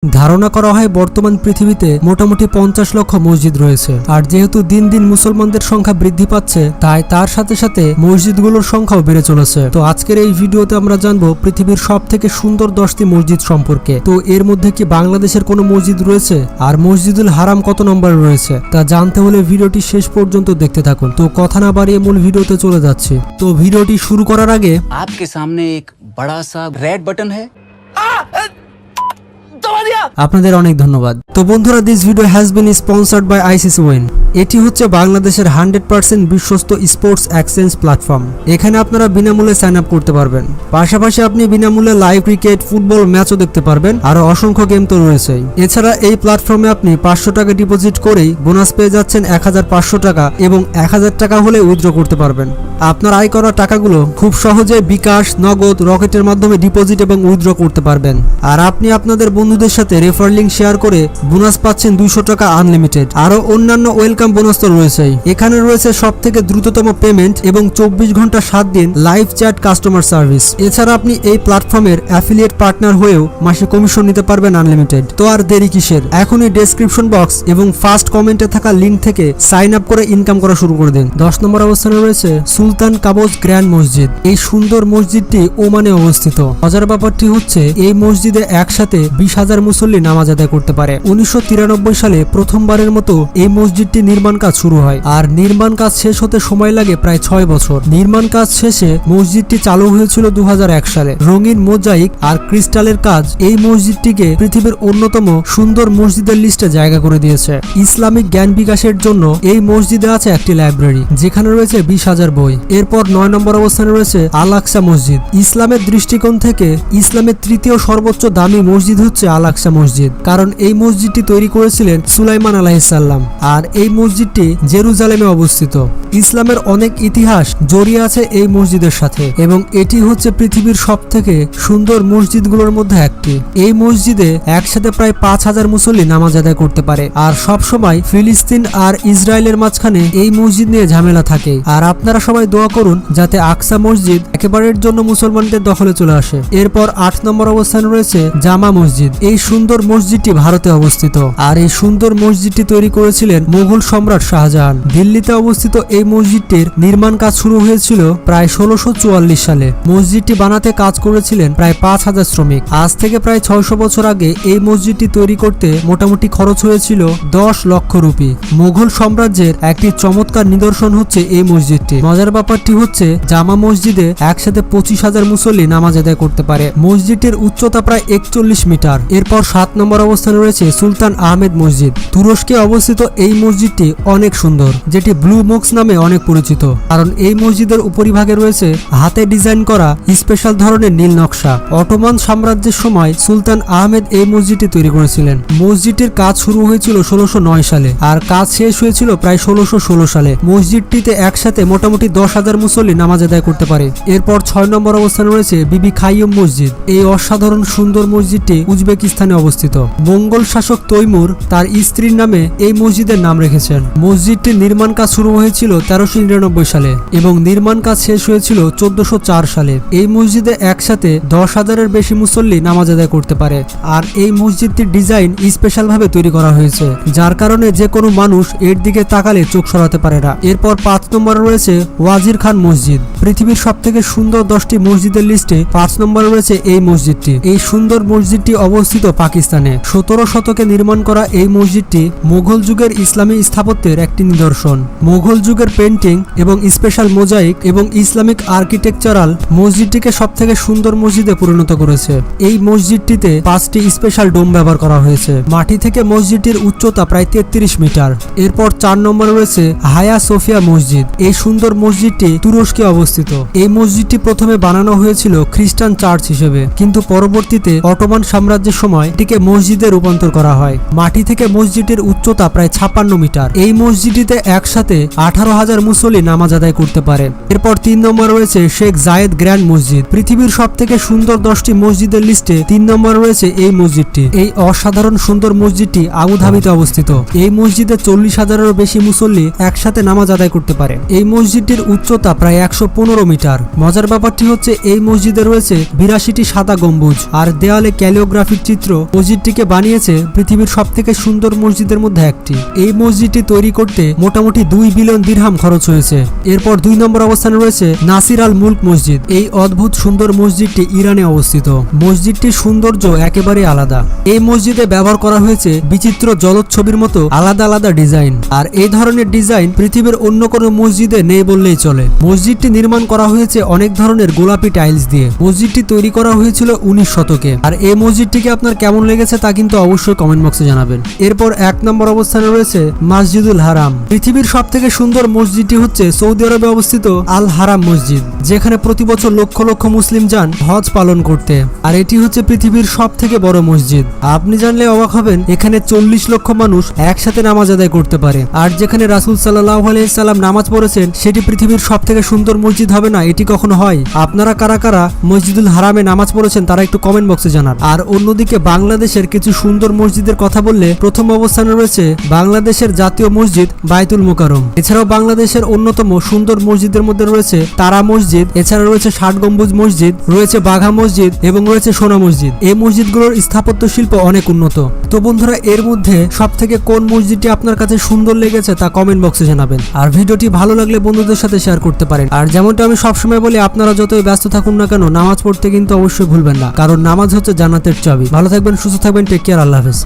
ধারণা করা হয় বর্তমান পৃথিবীতে মোটামুটি 50 লক্ষ মসজিদ রয়েছে। আর যেহেতু দিন দিন মুসলমানদের সংখ্যা বৃদ্ধি পাচ্ছে, তাই তার সাথে সাথে মসজিদগুলোর সংখ্যাও বেড়ে চলেছে। তো আজকের এই ভিডিওতে আমরা জানবো পৃথিবীর সব থেকে সুন্দর 10টি মসজিদ সম্পর্কে। তো এর মধ্যে কি বাংলাদেশের কোনো মসজিদ রয়েছে, আর মসজিদুল হারাম কত নম্বরে রয়েছে তা জানতে হলে ভিডিওটি শেষ পর্যন্ত দেখতে থাকুন। তো কথা না বাড়িয়ে মূল ভিডিওতে চলে যাচ্ছি। তো ভিডিওটি শুরু করার আগে आपके सामने एक बड़ा सा रेड बटन है। আপনাদের অনেক ধন্যবাদ। তো বন্ধুরা, this video has been sponsored by ICC win. এটি হচ্ছে বাংলাদেশের 100% বিশ্বস্ত স্পোর্টস এক্সচেঞ্জ প্ল্যাটফর্ম। এখানে আপনারা বিনামূল্যে সাইন আপ করতে পারবেন। পাশাপাশি আপনি বিনামূল্যে লাইভ ক্রিকেট, ফুটবল ম্যাচও দেখতে পারবেন। আরো অসংখ্য গেম তো রয়েছেই। এছাড়া এই প্ল্যাটফর্মে আপনি 500 টাকা ডিপোজিট করেই বোনাস পেয়ে যাচ্ছেন 1500 টাকা, এবং 1000 টাকা হলে উইথড্র করতে পারবেন। আপনার আয় করা টাকাগুলো খুব সহজে বিকাশ, নগদ, রকেটের মাধ্যমে ডিপোজিট এবং উইথড্র করতে পারবেন। আর আপনি আপনাদের বন্ধুদের সাথে রেফার লিংক শেয়ার করে বোনাস পাচ্ছেন 200 টাকা আনলিমিটেড। আরো অন্যান্য ওয়েলকাম বোনাস তো রয়েছেই। এখানে রয়েছে সব থেকে দ্রুততম পেমেন্ট এবং 24 ঘন্টা 7 দিন লাইভ চ্যাট কাস্টমার সার্ভিস। এছাড়া আপনি এই প্ল্যাটফর্মের অ্যাফিলিয়েট পার্টনার হয়েও মাসে কমিশন নিতে পারবেন আনলিমিটেড। তো আর দেরি কিসের, এখনই ডেসক্রিপশন বক্স এবং ফার্স্ট কমেন্টে থাকা লিংক থেকে সাইন আপ করে ইনকাম করা শুরু করে দিন। 10 নম্বর অবস্থানে রয়েছে সুলতান কাবোজ গ্র্যান্ড মসজিদ। এই সুন্দর মসজিদটি ওমানে অবস্থিত। মজার ব্যাপারটি হচ্ছে এই মসজিদে একসাথে 20,000 মুসল্লি নামাজ আদায় করতে পারে। 1993 সালে প্রথমবারের মতো এই মসজিদটি নির্মাণ কাজ শুরু হয়, আর নির্মাণ কাজ শেষ হতে সময় লাগে প্রায় 6 বছর। নির্মাণ কাজ শেষে মসজিদটি চালু হয়েছিল 2001 সালে। রঙিন মোজাইক আর ক্রিস্টালের কাজ এই মসজিদটিকে পৃথিবীর অন্যতম সুন্দর মসজিদের লিস্টে জায়গা করে দিয়েছে। ইসলামিক জ্ঞান বিকাশের জন্য এই মসজিদে আছে একটি লাইব্রেরি, যেখানে রয়েছে 20,000 বই। এরপর 9 নম্বর অবস্থানে রয়েছে আল আকসা মসজিদ। ইসলামের দৃষ্টিকোণ থেকে ইসলামের তৃতীয় সর্বোচ্চ দামি মসজিদ হচ্ছে আল আকসা মসজিদ, কারণ এই মসজিদটি তৈরি করেছিলেন সুলাইমান আলাইহিসসালাম। আর এই মসজিদটি জেরুজালেমে অবস্থিত। ইসলামের অনেক ইতিহাস জড়িয়ে আছে এই মসজিদের সাথে, এবং এটি হচ্ছে পৃথিবীর সব থেকে সুন্দর মসজিদগুলোর মধ্যে একটি। এই মসজিদে একসাথে প্রায় 5,000 মুসল্লি নামাজ আদায় করতে পারে। আর সব সময় ফিলিস্তিন আর ইসরায়েলের মাঝখানে এই মসজিদ নিয়ে ঝামেলা থাকে। আর আপনারা সবাই দোয়া করুন যাতে আকসা মসজিদ একেবারের জন্য মুসলমানদের দখলে চলে আসে। এরপর 8 নম্বর অবস্থানে রয়েছে জামা মসজিদ। এই সুন্দর মসজিদটি ভারতে অবস্থিত, আর এই সুন্দর মসজিদটি তৈরি করেছিলেন মুঘল সম্রাট শাহজাহান। দিল্লিতে অবস্থিত এই মসজিদটির নির্মাণ কাজ শুরু হয়েছিল প্রায় 1644 সালে। মসজিদটি বানাতে কাজ করেছিলেন প্রায় 5,000 শ্রমিক। আজ থেকে প্রায় 600 বছর আগে এই মসজিদটি তৈরি করতে মোটামুটি খরচ হয়েছিল 10 লক্ষ রুপি। মুঘল সাম্রাজ্যের একটি চমৎকার নিদর্শন হচ্ছে এই মসজিদটি। মজার ব্যাপারটি হচ্ছে জামা মসজিদে একসাথে 25,000 মুসল্লি নামাজ আদায় করতে পারে। মসজিদটির উচ্চতা প্রায় 41 মিটার। এরপর 7 নম্বর অবস্থানে রয়েছে সুলতান আহমেদ মসজিদ। তুরস্কে অবস্থিত এই মসজিদটি অনেক সুন্দর, যেটি ব্লু মস্ক নামে অনেক পরিচিত, কারণ এই মসজিদের উপরিভাগে রয়েছে হাতে ডিজাইন করা স্পেশাল ধরনের নীল নকশা। অটোমান সাম্রাজ্যের সময় সুলতান আহমেদ এই মসজিদটি তৈরি করেছিলেন। মসজিদটির কাজ শুরু হয়েছিল 1609 সালে, আর কাজ শেষ হয়েছিল প্রায় 1616 সালে। মসজিদটিতে একসাথে মোটামুটি 10,000 মুসল্লি নামাজ আদায় করতে পারে। এরপর 6 নম্বর অবস্থানে রয়েছে বিবি খাইয়ুম মসজিদ। এই অসাধারণ সুন্দর মসজিদটি উজবেকিস্তানে অবস্থিত। মঙ্গল শাসক তৈমুর তার স্ত্রীর নামে এই মসজিদের নাম রেখেছেন। মসজিদটির নির্মাণ কাজ শুরু হয়েছিল 1399 সালে, এবং নির্মাণ কাজ শেষ হয়েছিল 1404 সালে। এই মসজিদে একসাথে 10,000-এর বেশি মুসল্লি নামাজ আদায় করতে পারে। আর এই মসজিদটির ডিজাইন স্পেশাল ভাবে তৈরি করা হয়েছে, যার কারণে যে কোনো মানুষ এর দিকে তাকালে চোখ সরাতে পারে না। এরপর 5 নম্বরে রয়েছে ওয়াজির খান মসজিদ। পৃথিবীর সব থেকে সুন্দর 10টি মসজিদের লিস্টে 5 নম্বরে রয়েছে এই মসজিদটি। এই সুন্দর মসজিদটি অবস্থিত পাকিস্তানে। 17 শতকে নির্মাণ করা এই মসজিদটি মুঘল যুগের ইসলামী স্থাপত্যের একটি নিদর্শন। মুঘল যুগের পেন্টিং এবং স্পেশাল মোজাইক এবং ইসলামিক আর্কিটেকচারাল মসজিদটিকে সব থেকে সুন্দর মসজিদে পরিণত করেছে। এই মসজিদটিতে 5টি স্পেশাল ডোম ব্যবহার করা হয়েছে। মাটি থেকে মসজিদটির উচ্চতা প্রায় 33 মিটার। এরপর 4 নম্বরে রয়েছে হায়া সোফিয়া মসজিদ। এই সুন্দর মসজিদটি তুরস্কে অবস্থিত। এই মসজিদটি প্রথমে বানানো হয়েছিল খ্রিস্টান চার্চ হিসেবে, কিন্তু পরবর্তীতে অটোমান সাম্রাজ্যের সময় এটিকে মসজিদে রূপান্তর করা হয়। মাটি থেকে মসজিদটির উচ্চতা প্রায় 56 মিটার। এই মসজিদটিতে একসাথে হাজার মুসল্লি নামাজ আদায় করতে পারে। এরপর 3 নম্বর রয়েছে শেখ জায়েদ গ্র্যান্ড মসজিদ। পৃথিবীর সব থেকে সুন্দর 10টি মসজিদের লিস্টে 3 নম্বর রয়েছে এই মসজিদটি। এই অসাধারণ সুন্দর মসজিদটি আবুধাবিতে অবস্থিত। এই মসজিদে 40,000-এরও বেশি মুসল্লি একসাথে নামাজ আদায় করতে পারে। এই মসজিদটির উচ্চতা প্রায় 115 মিটার। মজার ব্যাপারটি হচ্ছে এই মসজিদে রয়েছে 82টি সাদা গম্বুজ, আর দেওয়ালে ক্যালিওগ্রাফিক চিত্র। মসজিদটিকে বানিয়েছে পৃথিবীর সব থেকে সুন্দর মসজিদের মধ্যে একটি। এই মসজিদটি তৈরি করতে মোটামুটি 2 বিলিয়ন দিরহাম খরচ হয়েছে। এরপর 2 নম্বর অবস্থানে রয়েছে নাসির আল মুলক মসজিদ। এই অদ্ভুত সুন্দর মসজিদটি ইরানে অবস্থিত। মসজিদটির সৌন্দর্য একেবারে আলাদা। এই মসজিদে ব্যবহার করা হয়েছে বিচিত্র জলচ্ছবির মতো আলাদা আলাদা ডিজাইন, আর এই ধরনের ডিজাইন পৃথিবীর অন্য কোনো মসজিদে নেই বললেই চলে। মসজিদটি নির্মাণ করা হয়েছে অনেক ধরনের গোলাপি টাইলস দিয়ে। মসজিদটি তৈরি করা হয়েছিল 19 শতকে। আর এই মসজিদটিকে আপনার কেমন লেগেছে তা কিন্তু অবশ্যই কমেন্ট বক্সে জানাবেন। এরপর 1 নম্বর অবস্থানে রয়েছে মসজিদুল হারাম। পৃথিবীর সব থেকে সুন্দর মসজিদটি হচ্ছে সৌদি আরবে অবস্থিত আল হারাম মসজিদ, যেখানে প্রতি বছর লক্ষ লক্ষ মুসলিম যান হজ পালন করতে। আর এটি হচ্ছে পৃথিবীর সব থেকে বড় মসজিদ। আপনি জানলে অবাক হবেন, এখানে 40 লক্ষ মানুষ একসাথে নামাজ আদায় করতে পারে। আর যেখানে রাসূল সাল্লাল্লাহু আলাইহি সাল্লাম নামাজ পড়েছেন সেটি পৃথিবীর সব থেকে সুন্দর মসজিদ হবে না? এটি কখনো হয়? আপনারা কারা কারা মসজিদুল হারামে নামাজ পড়েছেন তারা একটু কমেন্ট বক্সে জানান। আর অন্যদিকে বাংলাদেশের কিছু সুন্দর মসজিদের কথা বললে প্রথম অবস্থানে রয়েছে বাংলাদেশের জাতীয় মসজিদ বাইতুল মুকাররম। এছাড়াও বাংলাদেশের অন্যতম সুন্দর মসজিদের মধ্যে রয়েছে তারা মসজিদ, এছাড়া রয়েছে 60 গম্বুজ মসজিদ, রয়েছে বাঘা মসজিদ এবং রয়েছে সোনা মসজিদ। এই মসজিদগুলোর স্থাপত্য শিল্প অনেক উন্নত। তো বন্ধুরা, এর মধ্যে সব থেকে কোন মসজিদটি আপনার কাছে সুন্দর লেগেছে তা কমেন্ট বক্সে জানাবেন। আর ভিডিওটি ভালো লাগলে বন্ধুদের সাথে শেয়ার করতে পারেন। আর যেমনটা আমি সবসময় বলি, আপনারা যতই ব্যস্ত থাকুন না কেন নামাজ পড়তে কিন্তু অবশ্যই ভুলবেন না, কারণ নামাজ হচ্ছে জান্নাতের চাবি। ভালো থাকবেন, সুস্থ থাকবেন, টেক কেয়ার, আল্লাহ হাফেজ।